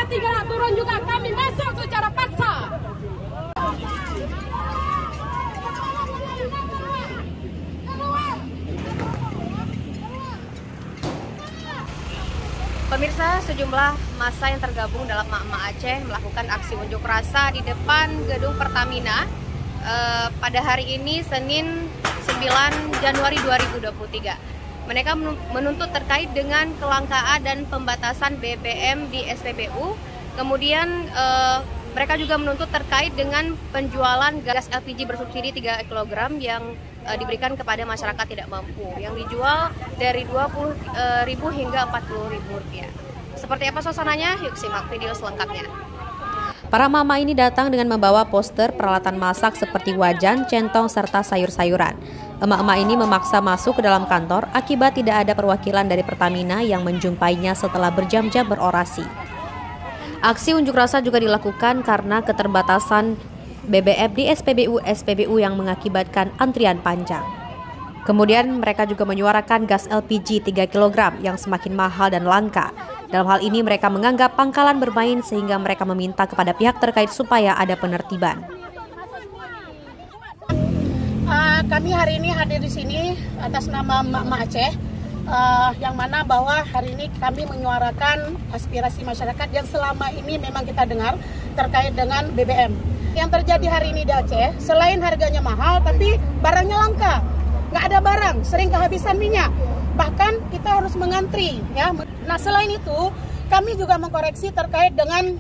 tidak turun juga, kami masuk secara paksa. Pemirsa, sejumlah massa yang tergabung dalam emak-emak Aceh melakukan aksi unjuk rasa di depan gedung Pertamina pada hari ini, Senin 9 Januari 2023. Mereka menuntut terkait dengan kelangkaan dan pembatasan BBM di SPBU. Kemudian mereka juga menuntut terkait dengan penjualan gas LPG bersubsidi 3 kg yang diberikan kepada masyarakat tidak mampu, yang dijual dari Rp20.000 hingga Rp40.000. Seperti apa suasananya? Yuk simak video selengkapnya. Para mama ini datang dengan membawa poster peralatan masak seperti wajan, centong, serta sayur-sayuran. Emak-emak ini memaksa masuk ke dalam kantor akibat tidak ada perwakilan dari Pertamina yang menjumpainya setelah berjam-jam berorasi. Aksi unjuk rasa juga dilakukan karena keterbatasan BBM di SPBU yang mengakibatkan antrian panjang. Kemudian mereka juga menyuarakan gas LPG 3 kg yang semakin mahal dan langka. Dalam hal ini mereka menganggap pangkalan bermain sehingga mereka meminta kepada pihak terkait supaya ada penertiban. Kami hari ini hadir di sini atas nama emak-emak Aceh, yang mana bahwa hari ini kami menyuarakan aspirasi masyarakat yang selama ini memang kita dengar terkait dengan BBM. Yang terjadi hari ini di Aceh, selain harganya mahal, tapi barangnya langka. Nggak ada barang, sering kehabisan minyak. Bahkan kita harus mengantri. Ya. Nah, selain itu, kami juga mengkoreksi terkait dengan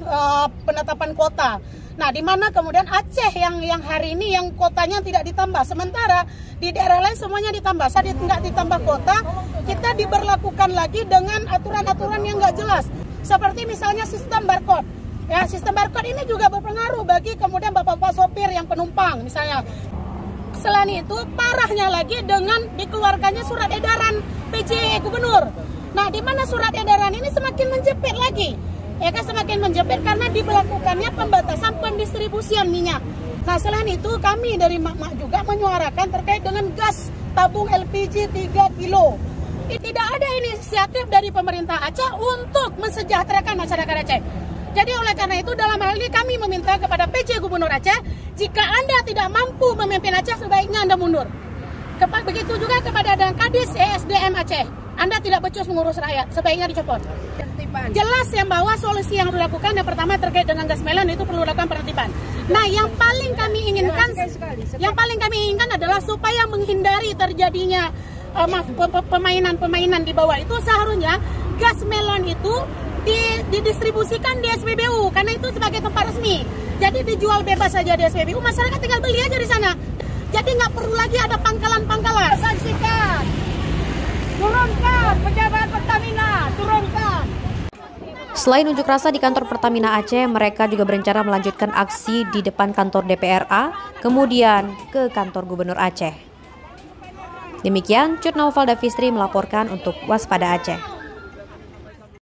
penetapan kuota. Nah, di mana kemudian Aceh yang hari ini yang kuotanya tidak ditambah. Sementara di daerah lain semuanya ditambah. Saat nggak ditambah kuota, kita diberlakukan lagi dengan aturan-aturan yang nggak jelas. Seperti misalnya sistem barcode. Ya, sistem barcode ini juga berpengaruh bagi kemudian bapak-bapak sopir yang penumpang misalnya. Selain itu, parahnya lagi dengan dikeluarkannya surat edaran PJ Gubernur. Nah, di mana surat edaran ini semakin menjepit lagi. Ya kan, semakin menjepit karena diberlakukannya pembatasan pendistribusian minyak. Nah, selain itu kami dari mak-mak juga menyuarakan terkait dengan gas tabung LPG 3 kilo. Tidak ada inisiatif dari pemerintah Aceh untuk mensejahterakan masyarakat Aceh. Jadi oleh karena itu dalam hal ini kami meminta kepada PJ Gubernur Aceh, jika Anda tidak mampu memimpin Aceh sebaiknya Anda mundur. Begitu juga kepada Kadis ESDM Aceh, Anda tidak becus mengurus rakyat, sebaiknya dicopot. Jelas yang bahwa solusi yang dilakukan yang pertama terkait dengan gas melon itu perlu dilakukan penertiban. Nah, yang paling kami inginkan adalah supaya menghindari terjadinya pemainan di bawah itu, seharusnya gas melon itu didistribusikan di SPBU karena itu sebagai tempat resmi. Jadi dijual bebas saja di SPBU, masyarakat tinggal beli aja di sana. Jadi nggak perlu lagi ada pangkalan-pangkalan. Saksikan, turunkan pejabat Pertamina, turunkan. Selain unjuk rasa di kantor Pertamina Aceh, mereka juga berencana melanjutkan aksi di depan kantor DPRA, kemudian ke kantor Gubernur Aceh. Demikian, Cut Naufal Davistri melaporkan untuk Waspada Aceh.